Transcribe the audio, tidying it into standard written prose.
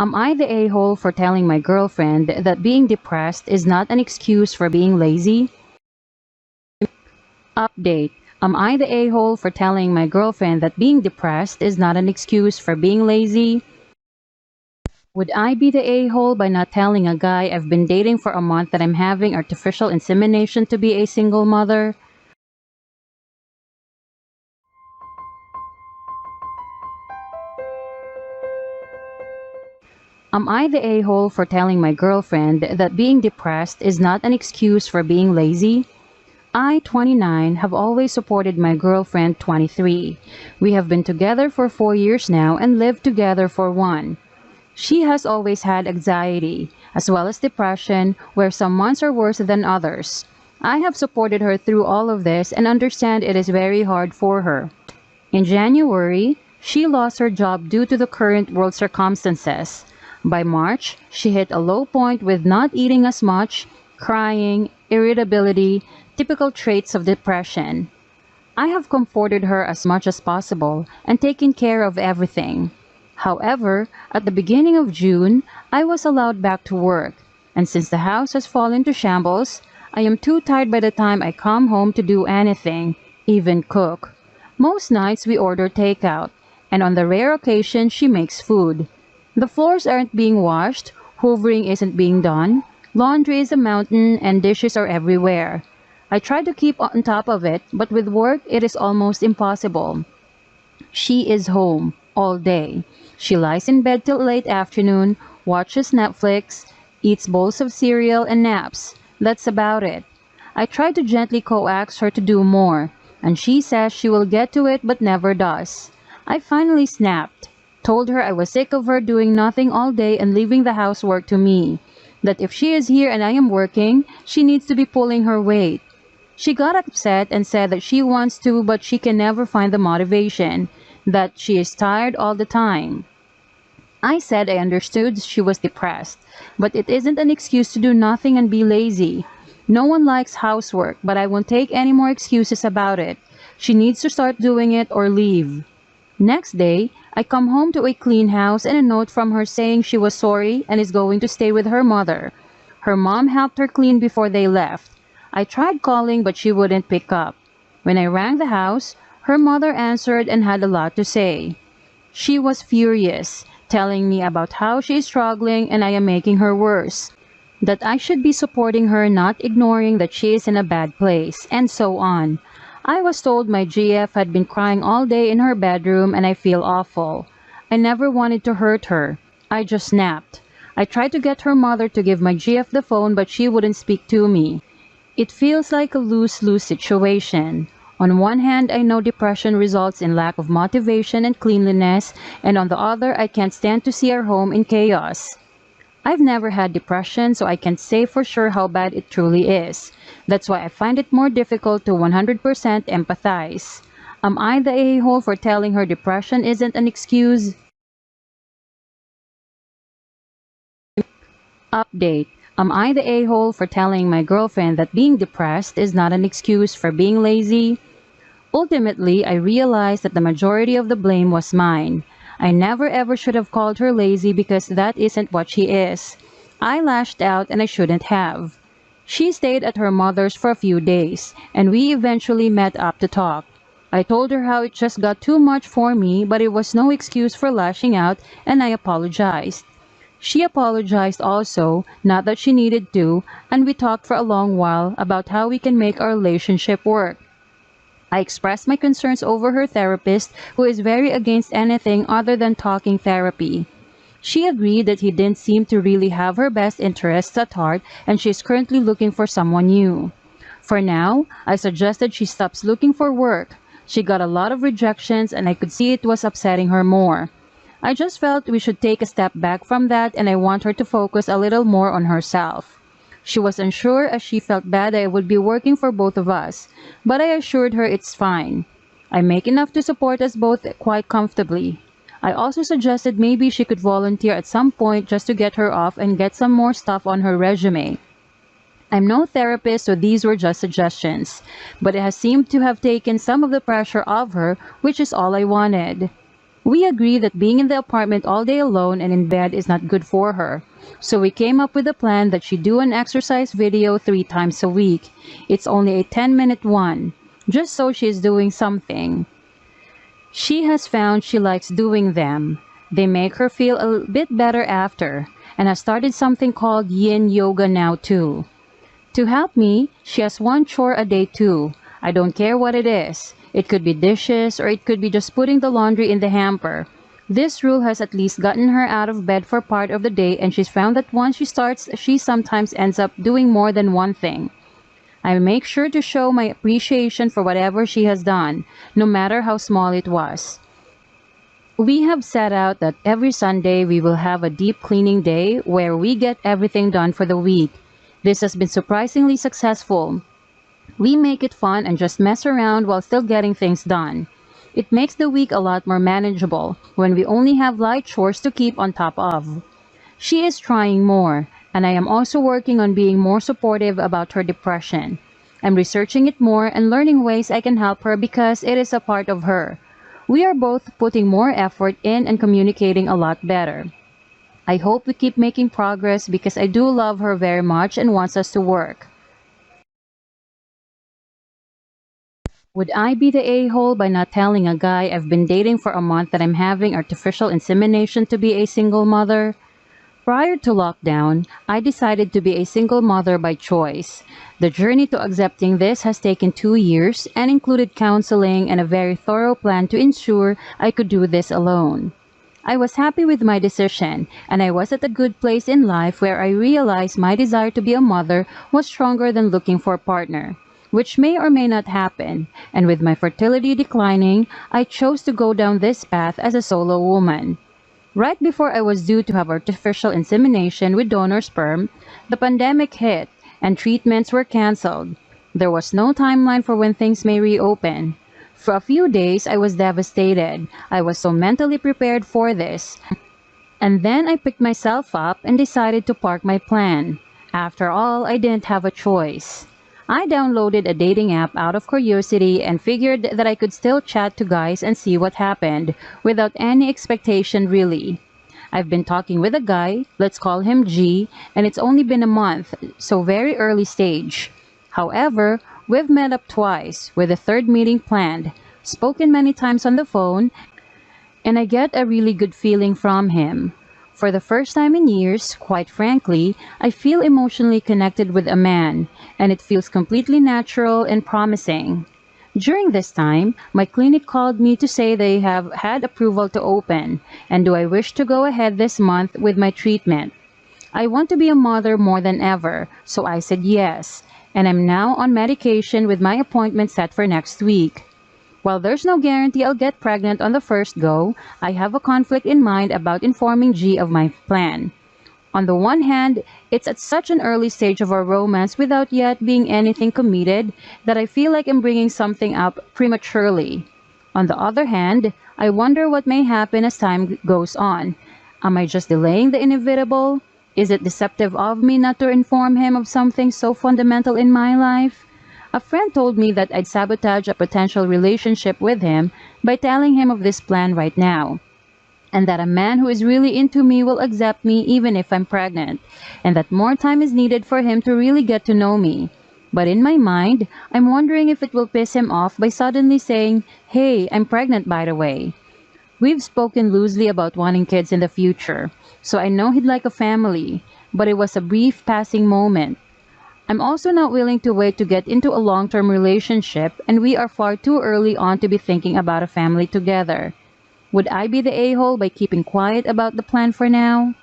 Am I the a-hole for telling my girlfriend that being depressed is not an excuse for being lazy? Update. Am I the a-hole for telling my girlfriend that being depressed is not an excuse for being lazy? Would I be the a-hole by not telling a guy I've been dating for a month that I'm having artificial insemination to be a single mother? Am I the a-hole for telling my girlfriend that being depressed is not an excuse for being lazy? I, 29, have always supported my girlfriend, 23. We have been together for 4 years now and lived together for 1. She has always had anxiety, as well as depression, where some months are worse than others. I have supported her through all of this and understand it is very hard for her. In January, she lost her job due to the current world circumstances. By March, she hit a low point with not eating as much, crying, irritability, typical traits of depression. I have comforted her as much as possible and taken care of everything. However, at the beginning of June, I was allowed back to work, and since the house has fallen to shambles, I am too tired by the time I come home to do anything, even cook. Most nights we order takeout, and on the rare occasion she makes food. The floors aren't being washed, hoovering isn't being done, laundry is a mountain, and dishes are everywhere. I try to keep on top of it, but with work it is almost impossible. She is home all day. She lies in bed till late afternoon, watches Netflix, eats bowls of cereal, and naps. That's about it. I try to gently coax her to do more, and she says she will get to it but never does. I finally snapped, told her I was sick of her doing nothing all day and leaving the housework to me, that if she is here and I am working, she needs to be pulling her weight. She got upset and said that she wants to but she can never find the motivation, that she is tired all the time. I said I understood she was depressed, but it isn't an excuse to do nothing and be lazy. No one likes housework, but I won't take any more excuses about it. She needs to start doing it or leave. Next day, I come home to a clean house and a note from her saying she was sorry and is going to stay with her mother. Her mom helped her clean before they left. I tried calling but she wouldn't pick up. When I rang the house, her mother answered and had a lot to say. She was furious, telling me about how she is struggling and I am making her worse. That I should be supporting her, not ignoring that she is in a bad place, and so on. I was told my GF had been crying all day in her bedroom and I feel awful. I never wanted to hurt her. I just snapped. I tried to get her mother to give my GF the phone but she wouldn't speak to me. It feels like a lose-lose situation. On one hand, I know depression results in lack of motivation and cleanliness, and on the other, I can't stand to see our home in chaos. I've never had depression, so I can't say for sure how bad it truly is. That's why I find it more difficult to 100% empathize. Am I the a-hole for telling her depression isn't an excuse? Update. Am I the a-hole for telling my girlfriend that being depressed is not an excuse for being lazy? Ultimately, I realized that the majority of the blame was mine. I never ever should have called her lazy because that isn't what she is. I lashed out and I shouldn't have. She stayed at her mother's for a few days, and we eventually met up to talk. I told her how it just got too much for me, but it was no excuse for lashing out, and I apologized. She apologized also, not that she needed to, and we talked for a long while about how we can make our relationship work. I expressed my concerns over her therapist, who is very against anything other than talking therapy. She agreed that he didn't seem to really have her best interests at heart and she is currently looking for someone new. For now, I suggested she stops looking for work. She got a lot of rejections and I could see it was upsetting her more. I just felt we should take a step back from that and I want her to focus a little more on herself. She was unsure as she felt bad I would be working for both of us, but I assured her it's fine. I make enough to support us both quite comfortably. I also suggested maybe she could volunteer at some point just to get her off and get some more stuff on her resume. I'm no therapist, so these were just suggestions, but it has seemed to have taken some of the pressure off her, which is all I wanted. We agree that being in the apartment all day alone and in bed is not good for her. So we came up with a plan that she do an exercise video 3 times a week. It's only a 10-minute one, just so she's doing something. She has found she likes doing them. They make her feel a bit better after, and has started something called yin yoga now too. To help me, she has one chore a day too. I don't care what it is. It could be dishes or it could be just putting the laundry in the hamper. This rule has at least gotten her out of bed for part of the day, and she's found that once she starts, she sometimes ends up doing more than one thing. I make sure to show my appreciation for whatever she has done, no matter how small it was. We have set out that every Sunday we will have a deep cleaning day where we get everything done for the week. This has been surprisingly successful. We make it fun and just mess around while still getting things done. It makes the week a lot more manageable when we only have light chores to keep on top of. She is trying more, and I am also working on being more supportive about her depression. I'm researching it more and learning ways I can help her because it is a part of her. We are both putting more effort in and communicating a lot better. I hope we keep making progress because I do love her very much and wants us to work. Would I be the a-hole by not telling a guy I've been dating for a month that I'm having artificial insemination to be a single mother? Prior to lockdown, I decided to be a single mother by choice. The journey to accepting this has taken 2 years and included counseling and a very thorough plan to ensure I could do this alone. I was happy with my decision, and I was at a good place in life where I realized my desire to be a mother was stronger than looking for a partner, which may or may not happen, and with my fertility declining, I chose to go down this path as a solo woman. Right before I was due to have artificial insemination with donor sperm, the pandemic hit and treatments were canceled. There was no timeline for when things may reopen. For a few days, I was devastated. I was so mentally prepared for this. And then I picked myself up and decided to park my plan. After all, I didn't have a choice. I downloaded a dating app out of curiosity and figured that I could still chat to guys and see what happened, without any expectation really. I've been talking with a guy, let's call him G, and it's only been a month, so very early stage. However, we've met up twice, with a third meeting planned, spoken many times on the phone, and I get a really good feeling from him. For the first time in years, quite frankly, I feel emotionally connected with a man, and it feels completely natural and promising. During this time, my clinic called me to say they have had approval to open, and do I wish to go ahead this month with my treatment. I want to be a mother more than ever, so I said yes, and I'm now on medication with my appointment set for next week. While there's no guarantee I'll get pregnant on the first go, I have a conflict in mind about informing G of my plan. On the one hand, it's at such an early stage of our romance without yet being anything committed that I feel like I'm bringing something up prematurely. On the other hand, I wonder what may happen as time goes on. Am I just delaying the inevitable? Is it deceptive of me not to inform him of something so fundamental in my life? A friend told me that I'd sabotage a potential relationship with him by telling him of this plan right now, and that a man who is really into me will accept me even if I'm pregnant, and that more time is needed for him to really get to know me. But in my mind, I'm wondering if it will piss him off by suddenly saying, "Hey, I'm pregnant by the way." We've spoken loosely about wanting kids in the future, so I know he'd like a family, but it was a brief passing moment. I'm also not willing to wait to get into a long-term relationship, and we are far too early on to be thinking about a family together. Would I be the a-hole by keeping quiet about the plan for now?